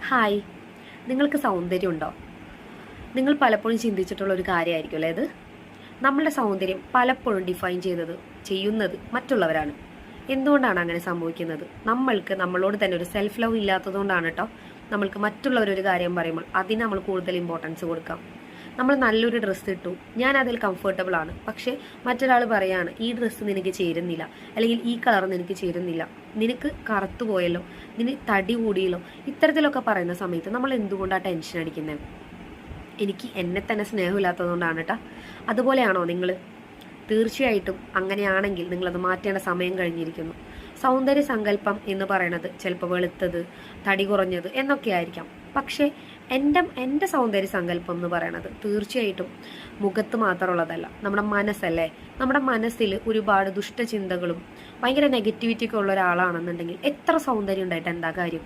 Hi, നിങ്ങൾക്ക് സൗന്ദര്യമുണ്ടോ? നിങ്ങൾ പലപ്പോഴും ചിന്തിച്ചിട്ടുള്ള ഒരു കാര്യമായിരിക്കും അല്ലേ ഇത്? നമ്മളുടെ സൗന്ദര്യം പലപ്പോഴും ഡിഫൈൻ ചെയ്യുന്നത് മറ്റുള്ളവരാണ്. എന്തുകൊണ്ടാണ് അങ്ങനെ സംഭവിക്കുന്നത്? നമ്മൾക്ക് നമ്മളോട് തന്നെ ഒരു സെൽഫ് ലവ് ഇല്ലാത്തതുകൊണ്ടാണ് കേട്ടോ. നമ്മൾക്ക് മറ്റുള്ളവരൊരു കാര്യം പറയുമ്പോൾ അതിന് നമ്മൾ കൂടുതൽ ഇമ്പോർട്ടൻസ് കൊടുക്കാം. നമ്മൾ നല്ലൊരു ഡ്രസ്സ് ഇട്ടു, ഞാൻ അതിൽ കംഫർട്ടബിൾ ആണ്, പക്ഷേ മറ്റൊരാൾ പറയാണ് ഈ ഡ്രസ്സ് നിനക്ക് ചേരുന്നില്ല, അല്ലെങ്കിൽ ഈ കളർ നിനക്ക് ചേരുന്നില്ല, നിനക്ക് കറുത്തു പോയല്ലോ, നിനക്ക് തടി കൂടിയല്ലോ. ഇത്തരത്തിലൊക്കെ പറയുന്ന സമയത്ത് നമ്മൾ എന്തുകൊണ്ടാണ് ടെൻഷൻ അടിക്കുന്നത്? എനിക്ക് എന്നെ തന്നെ സ്നേഹമില്ലാത്തതുകൊണ്ടാണ് കേട്ടോ. അതുപോലെയാണോ നിങ്ങൾ? തീർച്ചയായിട്ടും അങ്ങനെയാണെങ്കിൽ നിങ്ങളത് മാറ്റേണ്ട സമയം കഴിഞ്ഞിരിക്കുന്നു. സൗന്ദര്യ സങ്കല്പം എന്ന് പറയുന്നത് ചിലപ്പോൾ വെളുത്തത്, തടി കുറഞ്ഞത് എന്നൊക്കെ ആയിരിക്കാം. പക്ഷേ എൻ്റെ സൗന്ദര്യ സങ്കല്പം എന്ന് പറയുന്നത് തീർച്ചയായിട്ടും മുഖത്ത് മാത്രമുള്ളതല്ല, നമ്മുടെ മനസ്സല്ലേ. നമ്മുടെ മനസ്സിൽ ഒരുപാട് ദുഷ്ടചിന്തകളും ഭയങ്കര നെഗറ്റിവിറ്റിയൊക്കെ ഉള്ള ഒരാളാണെന്നുണ്ടെങ്കിൽ എത്ര സൗന്ദര്യം ഉണ്ടായിട്ട് എന്താ കാര്യം?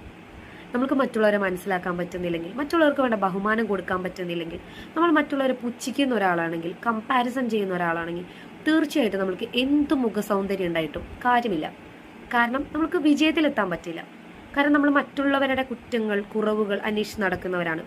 നമുക്ക് മറ്റുള്ളവരെ മനസ്സിലാക്കാൻ പറ്റുന്നില്ലെങ്കിൽ, മറ്റുള്ളവർക്ക് വേണ്ട ബഹുമാനം കൊടുക്കാൻ പറ്റുന്നില്ലെങ്കിൽ, നമ്മൾ മറ്റുള്ളവരെ പുച്ഛിക്കുന്ന ഒരാളാണെങ്കിൽ, കമ്പാരിസൺ ചെയ്യുന്ന ഒരാളാണെങ്കിൽ തീർച്ചയായിട്ടും നമുക്ക് എന്ത് മുഖ സൗന്ദര്യം ഉണ്ടായിട്ടും കാര്യമില്ല. കാരണം നമുക്ക് വിജയത്തിലെത്താൻ പറ്റില്ല. കാരണം നമ്മൾ മറ്റുള്ളവരുടെ കുറ്റങ്ങൾ, കുറവുകൾ അന്വേഷിച്ച് നടക്കുന്നവരാണ്.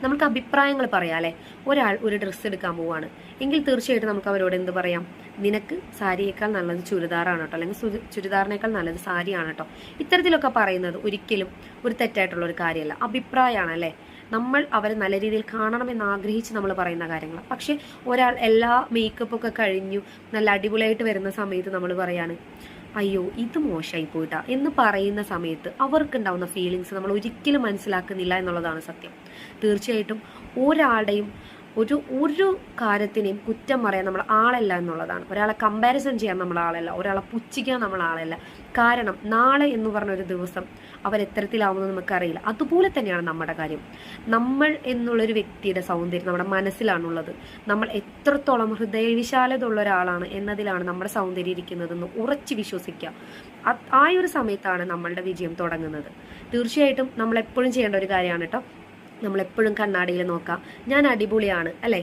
നമുക്ക് അഭിപ്രായങ്ങൾ പറയാം അല്ലേ. ഒരാൾ ഒരു ഡ്രസ്സ് എടുക്കാൻ പോവാണ് എങ്കിൽ തീർച്ചയായിട്ടും നമുക്ക് അവരോട് എന്ത് പറയാം? നിനക്ക് സാരിയേക്കാൾ നല്ലത് ചുരിദാറാണ് കേട്ടോ, അല്ലെങ്കിൽ ചുരിദാറിനേക്കാൾ നല്ലത് സാരിയാണ് കേട്ടോ. ഇത്തരത്തിലൊക്കെ പറയുന്നത് ഒരിക്കലും ഒരു തെറ്റായിട്ടുള്ള ഒരു കാര്യമല്ല, അഭിപ്രായമാണ് അല്ലേ. നമ്മൾ അവരെ നല്ല രീതിയിൽ കാണണമെന്ന് ആഗ്രഹിച്ച് നമ്മൾ പറയുന്ന കാര്യങ്ങളാണ്. പക്ഷെ ഒരാൾ എല്ലാ മേക്കപ്പൊക്കെ കഴിഞ്ഞു നല്ല അടിപൊളിയായിട്ട് വരുന്ന സമയത്ത് നമ്മൾ പറയാണ് അയ്യോ ഇത് മോശമായി പോയിട്ടാ എന്ന് പറയുന്ന സമയത്ത് അവർക്കുണ്ടാവുന്ന ഫീലിങ്സ് നമ്മൾ ഒരിക്കലും മനസ്സിലാക്കുന്നില്ല എന്നുള്ളതാണ് സത്യം. തീർച്ചയായിട്ടും ഒരാളുടെയും ഒരു കാര്യത്തിനെയും കുറ്റം പറയാൻ നമ്മൾ ആളല്ല എന്നുള്ളതാണ്. ഒരാളെ കമ്പാരിസൺ ചെയ്യാൻ നമ്മൾ ആളല്ല, ഒരാളെ പുച്ഛിക്കാൻ നമ്മൾ ആളല്ല. കാരണം നാളെ എന്ന് പറഞ്ഞൊരു ദിവസം അവരെത്തരത്തിലാവുമെന്ന് നമുക്കറിയില്ല. അതുപോലെ തന്നെയാണ് നമ്മുടെ കാര്യം. നമ്മൾ എന്നുള്ളൊരു വ്യക്തിയുടെ സൗന്ദര്യം നമ്മുടെ മനസ്സിലാണുള്ളത്. നമ്മൾ എത്രത്തോളം ഹൃദയവിശാലത ഉള്ള ഒരാളാണ് എന്നതിലാണ് നമ്മുടെ സൗന്ദര്യം ഇരിക്കുന്നതെന്ന് ഉറച്ചു വിശ്വസിക്കുക. ആ ഒരു സമയത്താണ് നമ്മളുടെ വിജയം തുടങ്ങുന്നത്. തീർച്ചയായിട്ടും നമ്മൾ എപ്പോഴും ചെയ്യേണ്ട ഒരു കാര്യമാണ് കേട്ടോ. നമ്മളെപ്പോഴും കണ്ണാടിയിൽ നോക്കാം, ഞാൻ അടിപൊളിയാണ് അല്ലേ,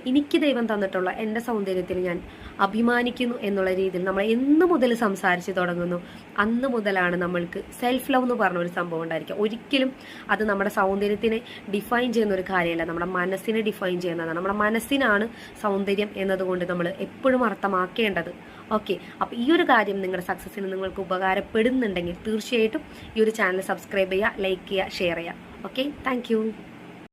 എനിക്ക് ദൈവം തന്നിട്ടുള്ള എൻ്റെ സൗന്ദര്യത്തിൽ ഞാൻ അഭിമാനിക്കുന്നു എന്നുള്ള രീതിയിൽ നമ്മൾ എന്ന് മുതൽ സംസാരിച്ച് തുടങ്ങുന്നു അന്ന് മുതലാണ് നമ്മൾക്ക് സെൽഫ് ലവ് എന്ന് പറഞ്ഞ ഒരു സംഭവം ഉണ്ടായിരിക്കുക. ഒരിക്കലും അത് നമ്മുടെ സൗന്ദര്യത്തിനെ ഡിഫൈൻ ചെയ്യുന്ന ഒരു കാര്യമല്ല, നമ്മുടെ മനസ്സിനെ ഡിഫൈൻ ചെയ്യുന്നതാണ്. നമ്മുടെ മനസ്സിനാണ് സൗന്ദര്യം എന്നതുകൊണ്ട് നമ്മൾ എപ്പോഴും അർത്ഥമാക്കേണ്ടത്. ഓക്കെ, അപ്പോൾ ഈ ഒരു കാര്യം നിങ്ങളുടെ സക്സസ്സിന് നിങ്ങൾക്ക് ഉപകാരപ്പെടുന്നുണ്ടെങ്കിൽ തീർച്ചയായിട്ടും ഈ ഒരു ചാനൽ സബ്സ്ക്രൈബ് ചെയ്യുക, ലൈക്ക് ചെയ്യുക, ഷെയർ ചെയ്യുക. Okay, thank you.